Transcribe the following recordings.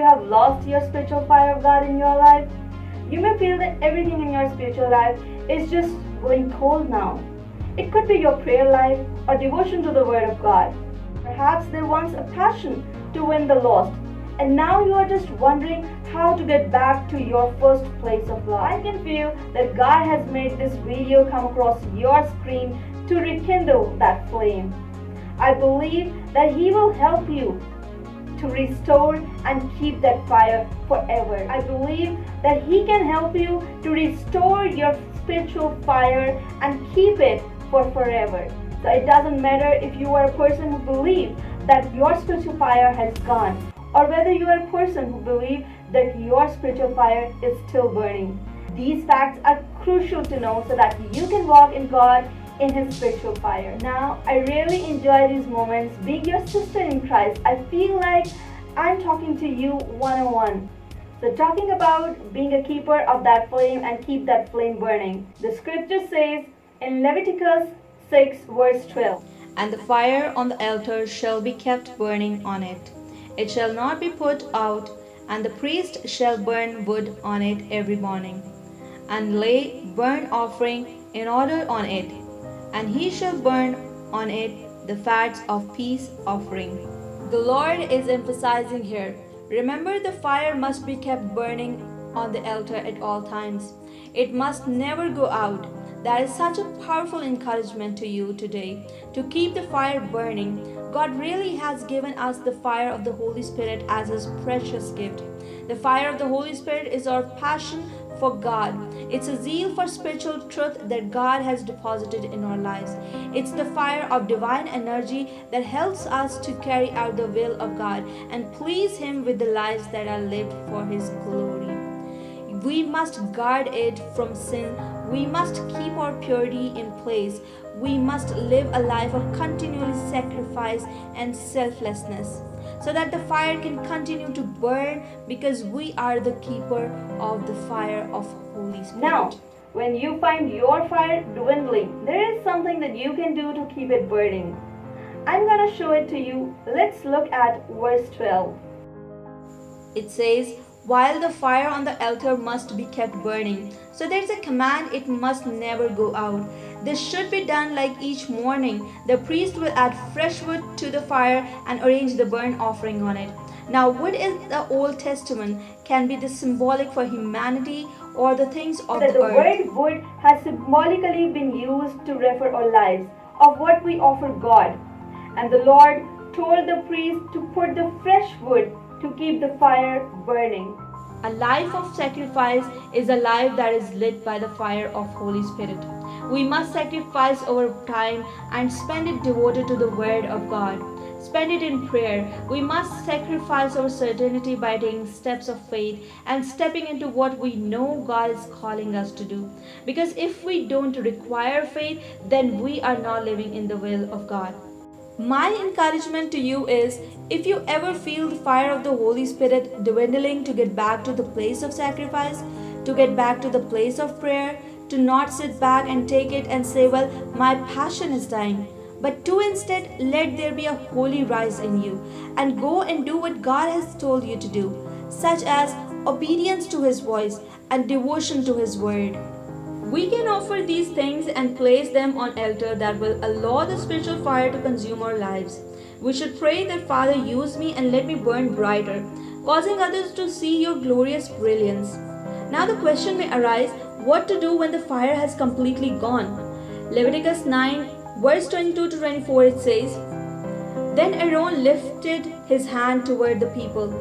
you have lost your spiritual fire of God in your life? You may feel that everything in your spiritual life is just going cold now. It could be your prayer life or devotion to the Word of God. Perhaps there once a passion to win the lost, and now you are just wondering how to get back to your first place of love. I can feel that God has made this video come across your screen to rekindle that flame. I believe that He will help you to restore and keep that fire forever. I believe that He can help you to restore your spiritual fire and keep it for forever. So it doesn't matter if you are a person who believes that your spiritual fire has gone, or whether you are a person who believes that your spiritual fire is still burning. These facts are crucial to know so that you can walk in God in His spiritual fire. Now, I really enjoy these moments being your sister in Christ. I feel like I'm talking to you one-on-one. So talking about being a keeper of that flame and keep that flame burning. The scripture says in Leviticus 6 verse 12, "And the fire on the altar shall be kept burning on it. It shall not be put out, and the priest shall burn wood on it every morning, and lay burnt offering in order on it, and he shall burn on it the fats of peace offering." The Lord is emphasizing here, remember, the fire must be kept burning on the altar at all times. It must never go out. That is such a powerful encouragement to you today to keep the fire burning. God really has given us the fire of the Holy Spirit as His precious gift. The fire of the Holy Spirit is our passion for God. It's a zeal for spiritual truth that God has deposited in our lives. It's the fire of divine energy that helps us to carry out the will of God and please Him with the lives that are lived for His glory. We must guard it from sin. We must keep our purity in place. We must live a life of continual sacrifice and selflessness so that the fire can continue to burn, because we are the keeper of the fire of Holy Spirit. Now, when you find your fire dwindling, there is something that you can do to keep it burning. I'm going to show it to you. Let's look at verse 12. It says, "While the fire on the altar must be kept burning." So there's a command, it must never go out. This should be done like each morning. The priest will add fresh wood to the fire and arrange the burnt offering on it. Now, wood in the Old Testament can be the symbolic for humanity or the things of the earth. The word wood has symbolically been used to refer our lives of what we offer God. And the Lord told the priest to put the fresh wood to keep the fire burning. A life of sacrifice is a life that is lit by the fire of Holy Spirit. We must sacrifice our time and spend it devoted to the Word of God. Spend it in prayer. We must sacrifice our certainty by taking steps of faith and stepping into what we know God is calling us to do. Because if we don't require faith, then we are not living in the will of God. My encouragement to you is, if you ever feel the fire of the Holy Spirit dwindling, to get back to the place of sacrifice, to get back to the place of prayer, to not sit back and take it and say, well, my passion is dying, but to instead let there be a holy rise in you and go and do what God has told you to do, such as obedience to His voice and devotion to His word. We can offer these things and place them on altar that will allow the spiritual fire to consume our lives. We should pray that, Father, use me and let me burn brighter, causing others to see your glorious brilliance. Now the question may arise, what to do when the fire has completely gone? Leviticus 9 verse 22 to 24, it says, "Then Aaron lifted his hand toward the people,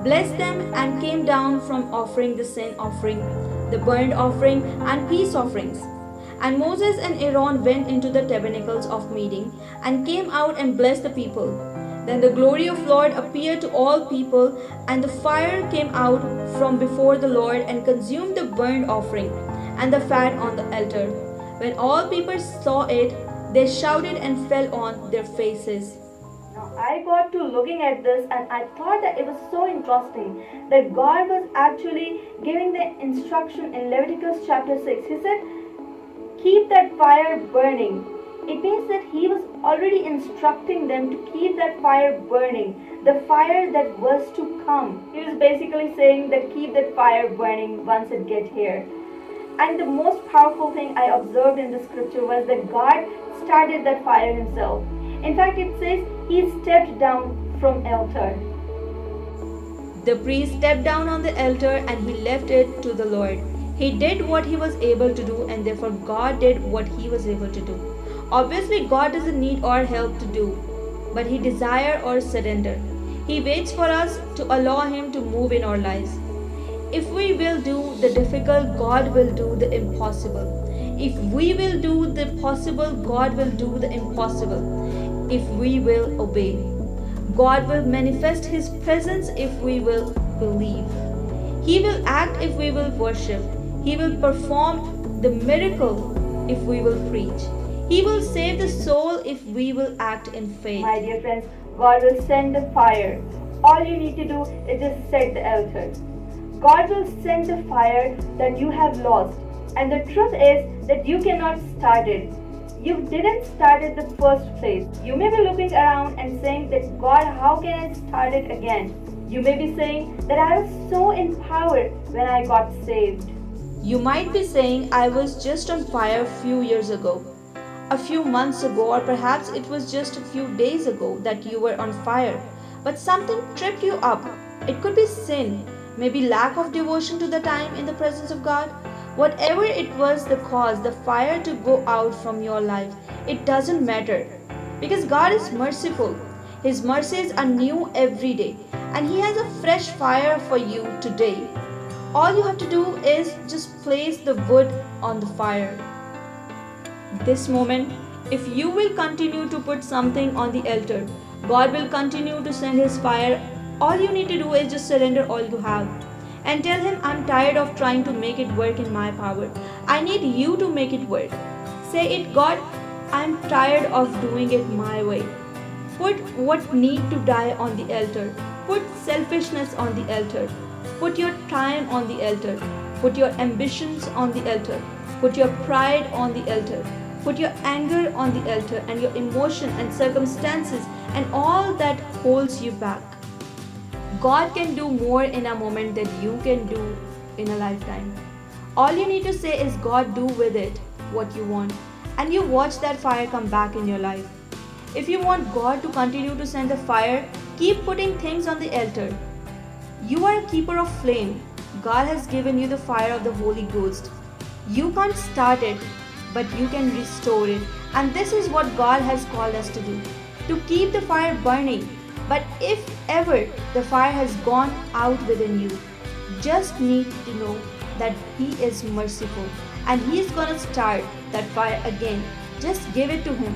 blessed them, and came down from offering the sin offering, the burnt offering, and peace offerings. And Moses and Aaron went into the tabernacles of meeting and came out and blessed the people. Then the glory of Lord appeared to all people, and the fire came out from before the Lord and consumed the burnt offering and the fat on the altar. When all people saw it, they shouted and fell on their faces." Now, I got to looking at this and I thought that it was so interesting that God was actually giving the instruction in Leviticus chapter 6. He said, keep that fire burning. It means that he was already instructing them to keep that fire burning, the fire that was to come. He was basically saying that keep that fire burning once it gets here. And the most powerful thing I observed in the scripture was that God started that fire himself. In fact, it says he stepped down from altar. The priest stepped down on the altar and he left it to the Lord. He did what he was able to do, and therefore God did what he was able to do. Obviously, God doesn't need our help to do, but he desires our surrender. He waits for us to allow him to move in our lives. If we will do the difficult, God will do the impossible. If we will do the possible, God will do the impossible. If we will obey, God will manifest his presence if we will believe. He will act if we will worship. He will perform the miracle if we will preach. He will save the soul if we will act in faith. My dear friends, God will send the fire. All you need to do is just set the altar. God will send the fire that you have lost. And the truth is that you cannot start it. You didn't start it the first place. You may be looking around and saying that, God, how can I start it again? You may be saying that I was so empowered when I got saved. You might be saying, I was just on fire a few years ago, a few months ago, or perhaps it was just a few days ago that you were on fire. But something tripped you up. It could be sin, maybe lack of devotion to the time in the presence of God. Whatever it was the cause, the fire to go out from your life, it doesn't matter. Because God is merciful. His mercies are new every day. And he has a fresh fire for you today. All you have to do is just place the wood on the fire. This moment, if you will continue to put something on the altar, God will continue to send his fire. All you need to do is just surrender all you have. And tell him, I'm tired of trying to make it work in my power. I need you to make it work. Say it, God, I'm tired of doing it my way. Put what need to die on the altar. Put selfishness on the altar. Put your time on the altar. Put your ambitions on the altar. Put your pride on the altar. Put your anger on the altar, and your emotion and circumstances and all that holds you back. God can do more in a moment than you can do in a lifetime. All you need to say is, God, do with it what you want. And you watch that fire come back in your life. If you want God to continue to send the fire, keep putting things on the altar. You are a keeper of flame. God has given you the fire of the Holy Ghost. You can't start it, but you can restore it. And this is what God has called us to do, to keep the fire burning. But if ever the fire has gone out within you, just need to know that he is merciful and he is going to start that fire again. Just give it to him.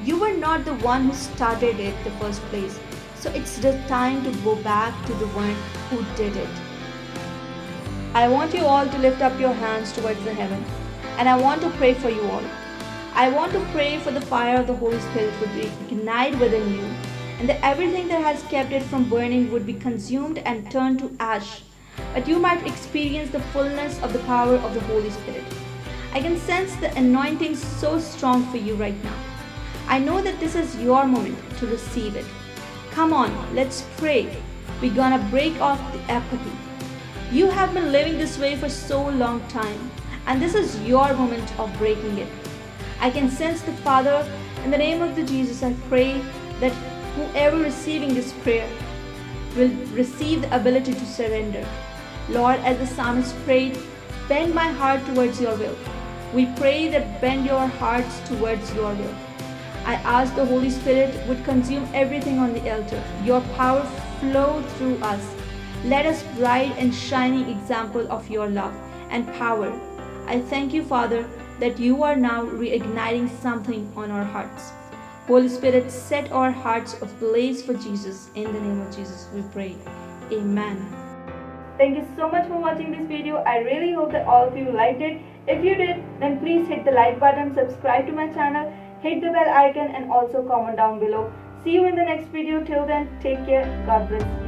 You were not the one who started it the first place. So it's the time to go back to the one who did it. I want you all to lift up your hands towards the heaven. And I want to pray for you all. I want to pray for the fire of the Holy Spirit would ignite within you. And that everything that has kept it from burning would be consumed and turned to ash. But you might experience the fullness of the power of the Holy Spirit. I can sense the anointing so strong for you right now. I know that this is your moment to receive it. Come on, let's pray. We're gonna break off the apathy. You have been living this way for so long time, and this is your moment of breaking it. I can sense the Father, in the name of the Jesus, I pray that whoever receiving this prayer will receive the ability to surrender. Lord, as the psalmist prayed, bend my heart towards your will. We pray that bend your hearts towards your will. I ask the Holy Spirit would consume everything on the altar. Your power flow through us. Let us bright and shining example of your love and power. I thank you, Father, that you are now reigniting something on our hearts. Holy Spirit, set our hearts ablaze for Jesus. In the name of Jesus, we pray. Amen. Thank you so much for watching this video. I really hope that all of you liked it. If you did, then please hit the like button, subscribe to my channel, hit the bell icon, and also comment down below. See you in the next video. Till then, take care. God bless you.